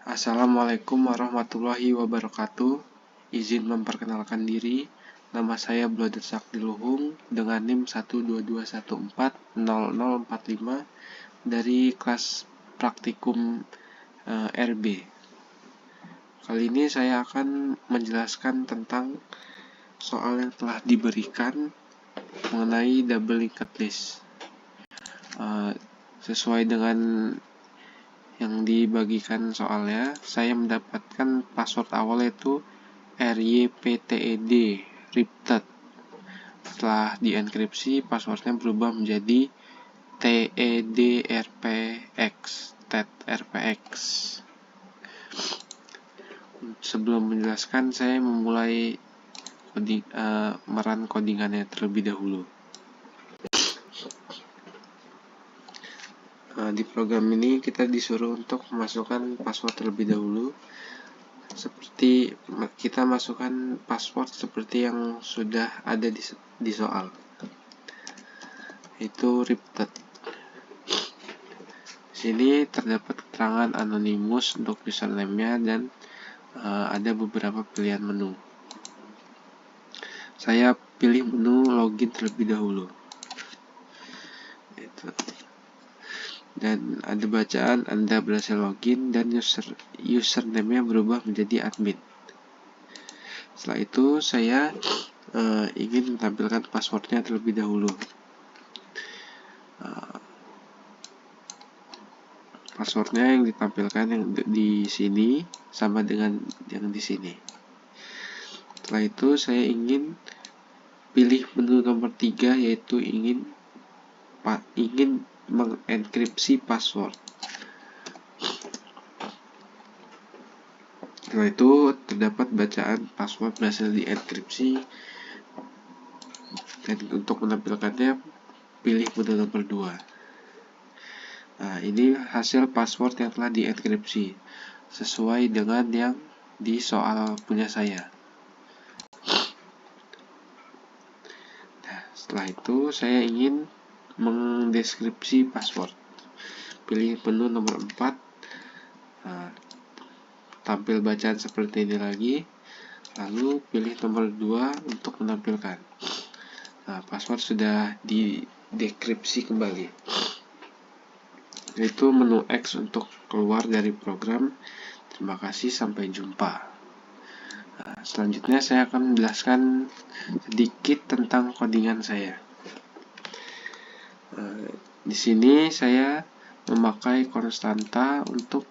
Assalamualaikum warahmatullahi wabarakatuh. Izin memperkenalkan diri. Nama saya Bloder Saktiluhung dengan NIM 122140045 dari kelas praktikum RB. Kali ini saya akan menjelaskan tentang soal yang telah diberikan mengenai double linked list. Sesuai dengan yang dibagikan soalnya, saya mendapatkan password awal yaitu RYPTED Ripted. Setelah dienkripsi, passwordnya berubah menjadi TEDRPX. Sebelum menjelaskan, saya memulai meran codingannya terlebih dahulu. Di program ini kita disuruh untuk memasukkan password terlebih dahulu. Seperti kita masukkan password seperti yang sudah ada di soal, itu Ripted. Di sini terdapat keterangan anonimus untuk username-nya dan ada beberapa pilihan menu. Saya pilih menu login terlebih dahulu. Dan ada bacaan Anda berhasil login dan username-nya berubah menjadi admin. Setelah itu saya ingin menampilkan passwordnya terlebih dahulu. Passwordnya yang ditampilkan yang di sini sama dengan yang di sini. Setelah itu saya ingin pilih menu nomor 3, yaitu ingin mengenkripsi password. Setelah itu terdapat bacaan password berhasil dienkripsi, dan untuk menampilkannya pilih menu nomor 2. Nah, ini hasil password yang telah dienkripsi sesuai dengan yang di soal punya saya. Nah, setelah itu saya ingin mendeskripsi password. Pilih menu nomor 4. Tampil bacaan seperti ini lagi. Lalu pilih nomor 2 untuk menampilkan. Nah, password sudah didekripsi kembali. Yaitu menu X untuk keluar dari program. Terima kasih, sampai jumpa. Nah, selanjutnya saya akan menjelaskan sedikit tentang codingan saya. Di sini saya memakai konstanta untuk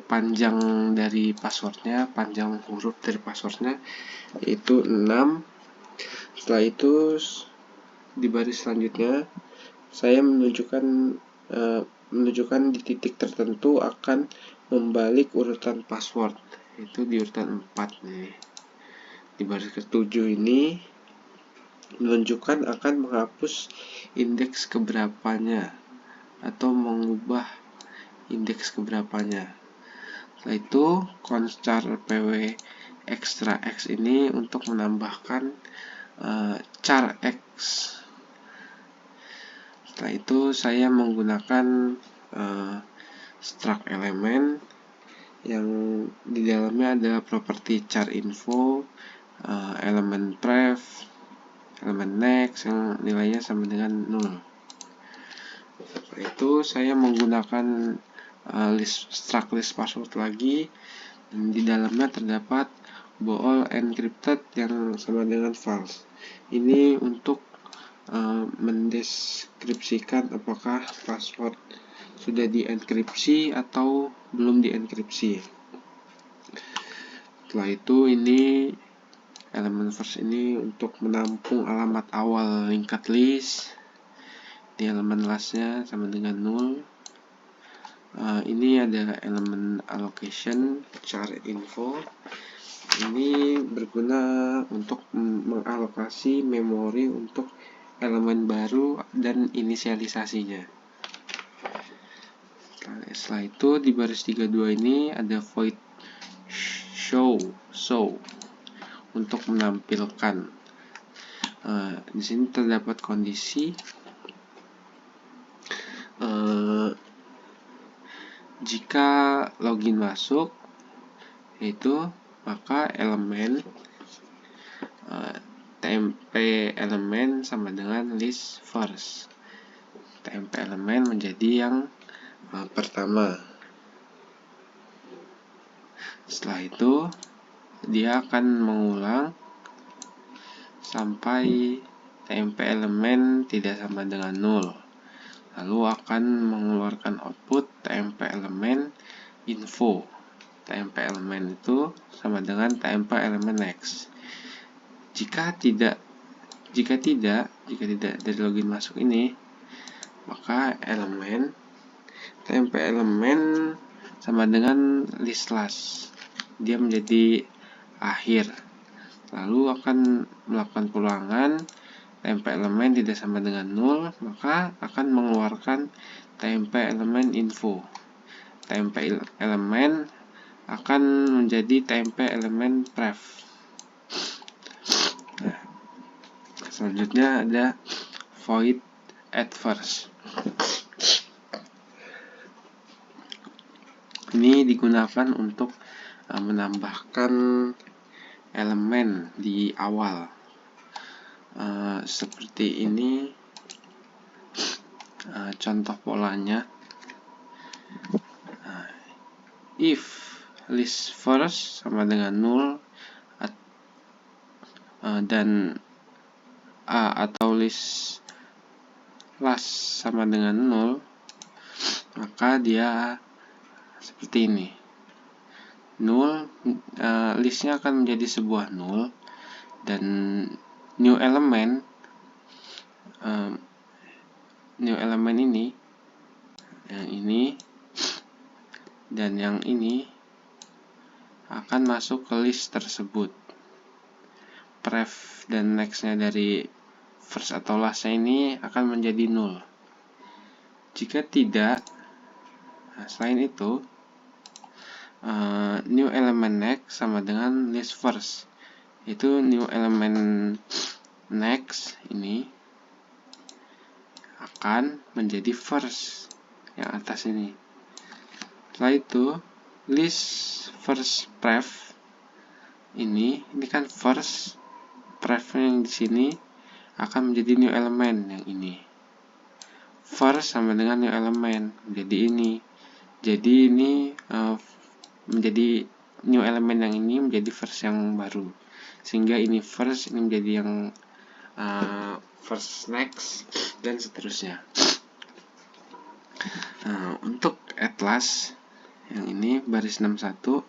panjang dari passwordnya, panjang huruf dari passwordnya yaitu 6. Setelah itu di baris selanjutnya saya menunjukkan di titik tertentu akan membalik urutan password, itu di urutan 4 nih. Di baris ke-7 ini menunjukkan akan menghapus indeks keberapanya atau mengubah indeks keberapanya. Setelah itu const char pw extra x ini untuk menambahkan char x. Setelah itu saya menggunakan struct element yang di dalamnya ada properti char info, elemen pref, elemen next yang nilainya sama dengan 0. Setelah itu saya menggunakan struct list password lagi, dan di dalamnya terdapat bool encrypted yang sama dengan false. Ini untuk mendeskripsikan apakah password sudah dienkripsi atau belum dienkripsi. Setelah itu ini elemen first ini untuk menampung alamat awal linked list. Di elemen lastnya sama dengan 0. Ini ada elemen allocation char info. Ini berguna untuk mengalokasi memori untuk elemen baru dan inisialisasinya. Setelah itu di baris 32 ini ada void show untuk menampilkan. Di sini terdapat kondisi jika login masuk, yaitu maka elemen TMP elemen sama dengan list first. TMP elemen menjadi yang pertama. Setelah itu dia akan mengulang sampai TMP elemen tidak sama dengan 0. Lalu akan mengeluarkan output TMP elemen info. TMP elemen itu sama dengan TMP elemen next. Jika tidak dari login masuk ini, maka elemen TMP elemen sama dengan list last. Dia menjadi akhir. Lalu akan melakukan pulangan TMP elemen tidak sama dengan 0, maka akan mengeluarkan TMP elemen info. TMP elemen akan menjadi TMP elemen pref. Nah, selanjutnya ada void at first. Ini digunakan untuk menambahkan elemen di awal. Seperti ini contoh polanya. If list first sama dengan 0 dan atau list last sama dengan 0, maka dia seperti ini. 0 listnya akan menjadi sebuah 0 dan new element ini, yang ini dan yang ini akan masuk ke list tersebut. Pref dan nextnya dari first atau lastnya ini akan menjadi 0. Jika tidak, selain itu new element next sama dengan list first. Itu new element next ini akan menjadi first yang atas ini. Setelah itu list first pref ini kan first, pref yang di sini akan menjadi new element yang ini. First sama dengan new element menjadi ini. Jadi ini menjadi new element yang ini menjadi first yang baru. Sehingga ini first, ini menjadi yang first next dan seterusnya. Untuk at last yang ini baris 61,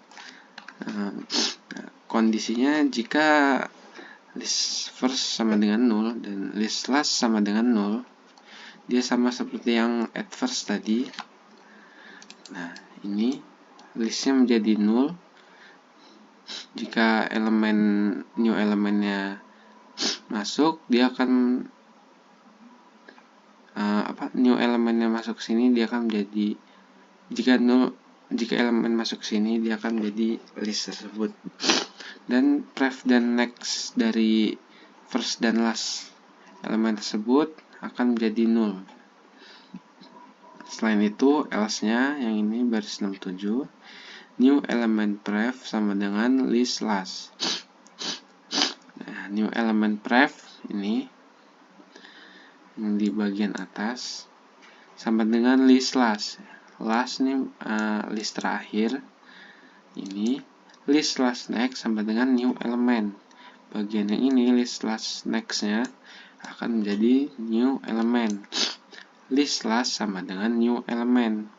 kondisinya jika list first sama dengan 0 dan list last sama dengan 0, dia sama seperti yang at first tadi. Nah, ini listnya menjadi 0 jika new elemennya masuk, dia akan new elemennya masuk sini, dia akan menjadi, jika elemen masuk sini, dia akan menjadi list tersebut. Dan pref dan next dari first dan last elemen tersebut akan menjadi 0. Selain itu, else-nya yang ini baris 67, new element pref sama dengan list last. Nah, new element pref ini yang di bagian atas sama dengan list last. Last ini list terakhir. Ini list last next sama dengan new element. Bagian yang ini list last next-nya akan menjadi new element. List last sama dengan new element.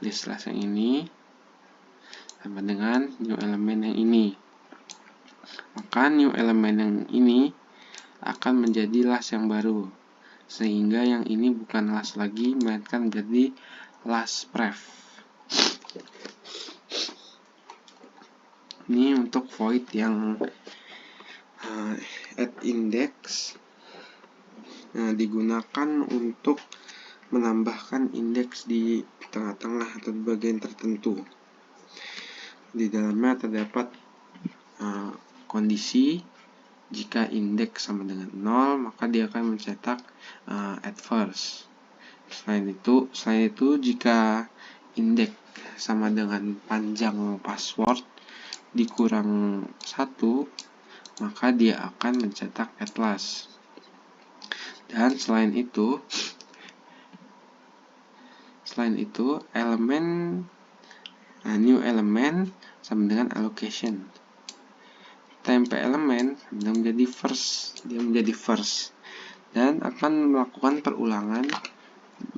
List last yang ini sama dengan new element yang ini. Maka new element yang ini akan menjadi last yang baru. Sehingga yang ini bukan last lagi, melainkan menjadi last pref. Ini untuk void yang at index digunakan untuk menambahkan indeks di tengah-tengah atau di bagian tertentu. Di dalamnya terdapat kondisi jika indeks sama dengan 0, maka dia akan mencetak at first. Selain itu jika index sama dengan panjang password dikurang 1, maka dia akan mencetak at last. Dan selain itu elemen new element sama dengan allocation. Temp elemen menjadi first, dia menjadi first dan akan melakukan perulangan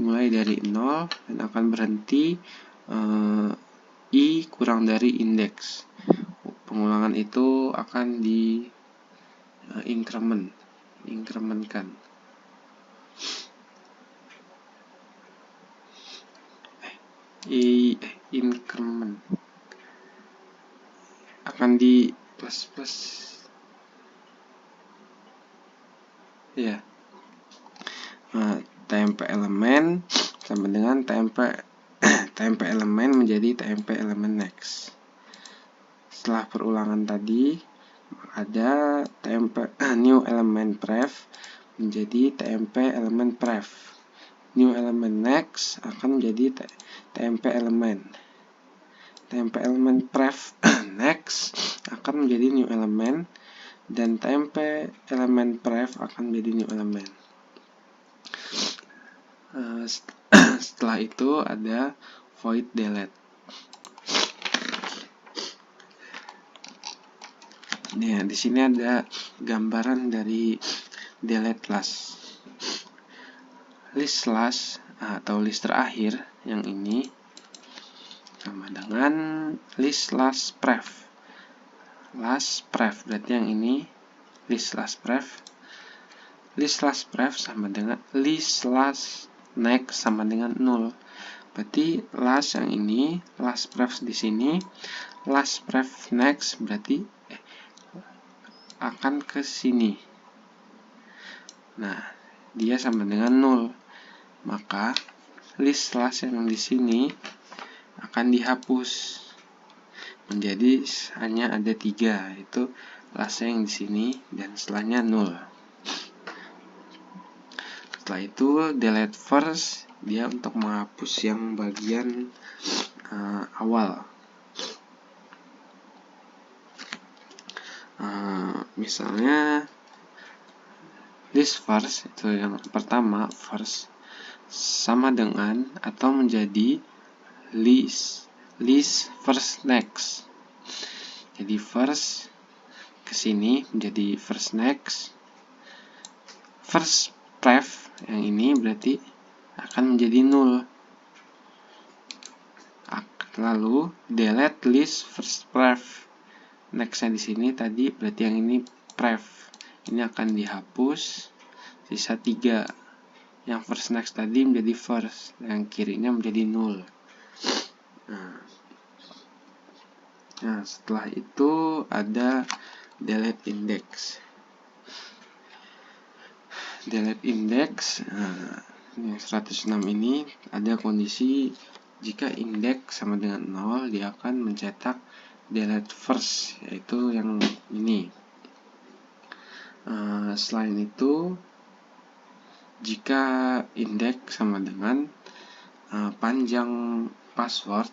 mulai dari 0 dan akan berhenti i kurang dari indeks. Pengulangan itu akan di incrementkan. Increment akan di plus ya. Temp elemen sama dengan temp elemen menjadi temp elemen next. Setelah perulangan tadi ada temp new element pref menjadi temp elemen pref. New element next akan menjadi temp elemen. Temp elemen pref next akan menjadi new element dan temp elemen pref akan menjadi new element. Setelah itu ada void delete. Nah, di sini ada gambaran dari delete last. List last atau list terakhir yang ini sama dengan list last pref. Last pref berarti yang ini list last pref. List last pref sama dengan list last next sama dengan 0. Berarti last yang ini, last pref di sini, last pref next berarti akan ke sini. Nah, dia sama dengan 0. Maka list last yang di sini akan dihapus. Menjadi hanya ada 3, yaitu last yang di sini dan setelahnya 0. Setelah itu delete first, dia untuk menghapus yang bagian awal. Misalnya list first itu yang pertama, first sama dengan atau menjadi list first next. Jadi first ke sini menjadi first next. First pref yang ini berarti akan menjadi 0. Lalu delete list first pref. Next-nya di sini tadi berarti yang ini pref. Ini akan dihapus, sisa 3. Yang first next tadi menjadi first, yang kirinya menjadi 0. Nah, setelah itu ada delete index. Delete index, yang 106 ini ada kondisi jika indeks sama dengan 0, dia akan mencetak delete first, yaitu yang ini. Selain itu, jika indeks sama dengan panjang password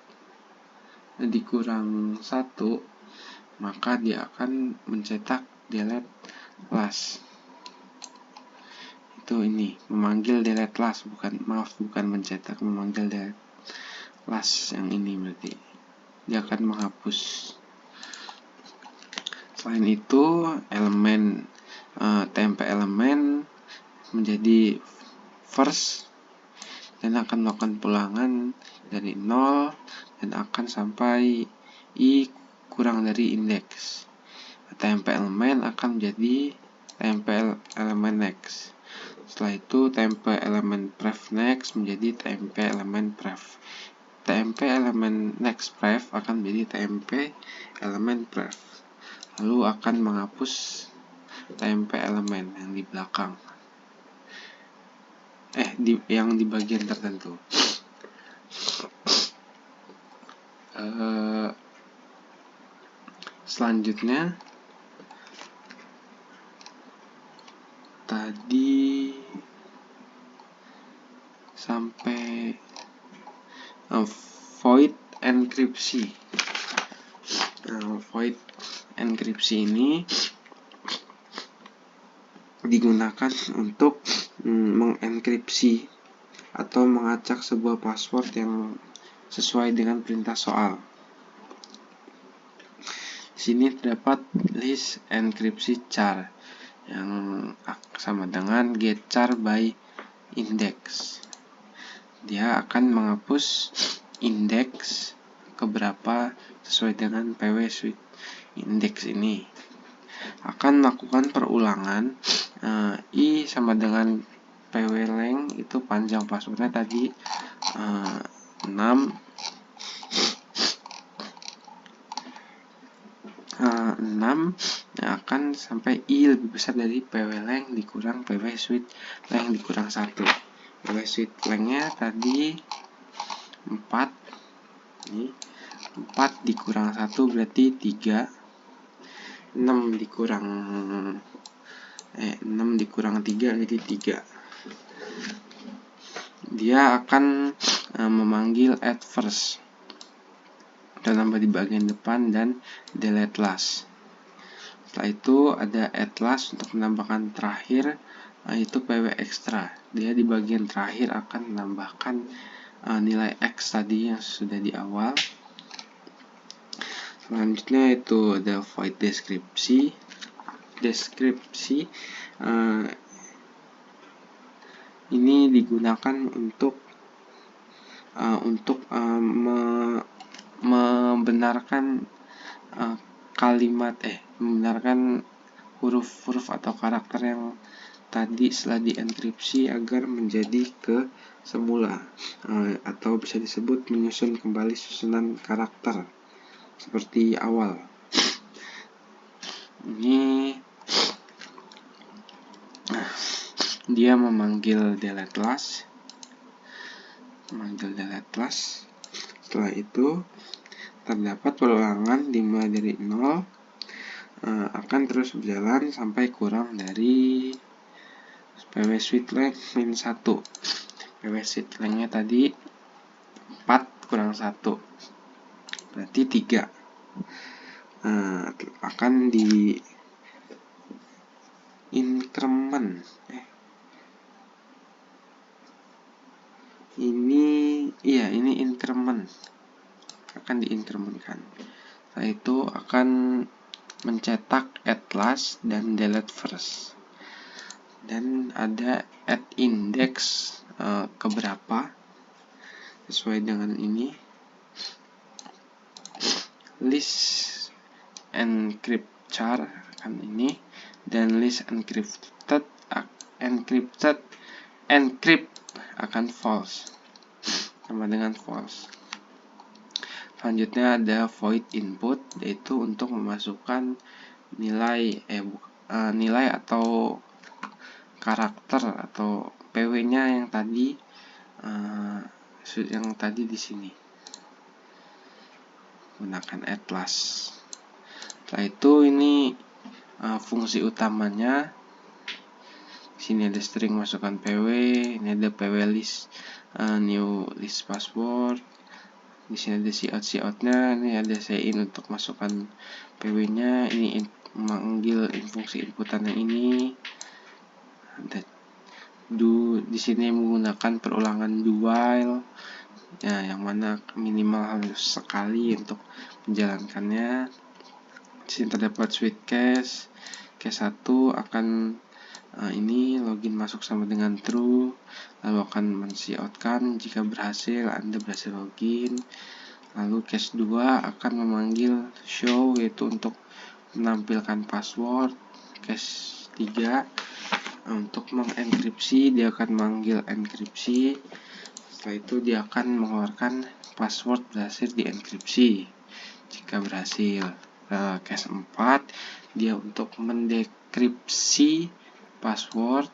dikurang 1, maka dia akan mencetak delete last. Itu ini, memanggil delete last, bukan mencetak, memanggil delete last yang ini berarti. Dia akan menghapus. Selain itu, elemen temp elemen menjadi first dan akan melakukan pulangan dari 0 dan akan sampai i kurang dari indeks. Temp elemen akan menjadi temp elemen next. Setelah itu temp elemen pref next menjadi temp elemen pref. Temp elemen next pref akan menjadi temp elemen pref. Lalu akan menghapus temp elemen yang di belakang. Yang di bagian tertentu. Selanjutnya tadi sampai void enkripsi. Void enkripsi ini digunakan untuk mengenkripsi atau mengacak sebuah password yang sesuai dengan perintah soal. Di sini terdapat list enkripsi char yang sama dengan get char by index. Dia akan menghapus indeks keberapa sesuai dengan PW Suite index ini. Akan melakukan perulangan I sama dengan PW length, itu panjang passwordnya tadi 6 akan sampai I lebih besar dari PW length dikurang PW Suite length dikurang 1. PW Suite length-nya tadi 4. Ini 4 dikurang 1 berarti 3. 6 dikurang 3 jadi 3. Dia akan memanggil add first dan nambah di bagian depan dan delete last. Setelah itu ada add last untuk menambahkan terakhir, itu PW extra. Dia di bagian terakhir akan menambahkan nilai X tadi yang sudah di awal. Selanjutnya itu ada void deskripsi. Ini digunakan untuk membenarkan membenarkan huruf-huruf atau karakter yang tadi setelah dienkripsi agar menjadi ke semula, atau bisa disebut menyusun kembali susunan karakter seperti awal. Ini dia memanggil delete last. Setelah itu terdapat perulangan dimulai dari 0, akan terus berjalan sampai kurang dari PW Suite length min 1. PW Suite length-nya tadi 4 kurang 1 berarti 3. Akan di increment. Ini increment, akan diincrementkan. Setelah itu akan mencetak add last dan delete first. Dan ada add index keberapa sesuai dengan ini. List encrypt char akan ini, dan list encrypt akan false sama dengan false. Selanjutnya ada void input, yaitu untuk memasukkan nilai atau karakter atau PW-nya yang tadi di sini gunakan add last. Setelah itu ini fungsi utamanya. Di sini ada string masukkan PW, ini ada PW list new list password. Di sini ada cout-nya, ini ada in untuk masukkan PW-nya, ini memanggil fungsi inputan yang ini. Ada di sini menggunakan perulangan do while, yang mana minimal harus sekali untuk menjalankannya. Di sini terdapat switch case 1 akan ini login masuk sama dengan true, lalu akan men-coutkan jika berhasil Anda berhasil login. Lalu case 2 akan memanggil show, yaitu untuk menampilkan password. Case 3 untuk mengenkripsi, dia akan memanggil enkripsi. Setelah itu dia akan mengeluarkan password berhasil dienkripsi jika berhasil. Case 4 dia untuk mendekripsi password.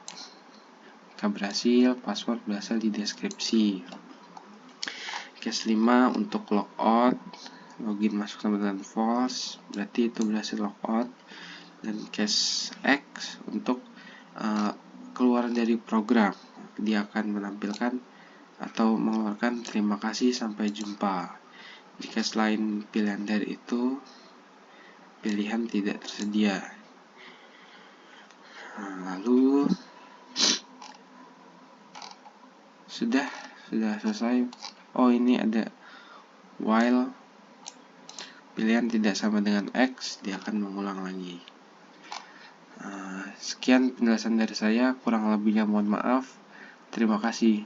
Jika berhasil, password berhasil dideskripsi. Case 5 untuk logout, login masuk sama dengan false, berarti itu berhasil logout. Dan case X untuk keluar dari program, dia akan menampilkan atau mengeluarkan terima kasih sampai jumpa jika selain pilihan dari itu pilihan tidak tersedia. Lalu sudah selesai. Oh, ini ada while pilihan tidak sama dengan X, dia akan mengulang lagi. Sekian penjelasan dari saya, kurang lebihnya mohon maaf. Terima kasih.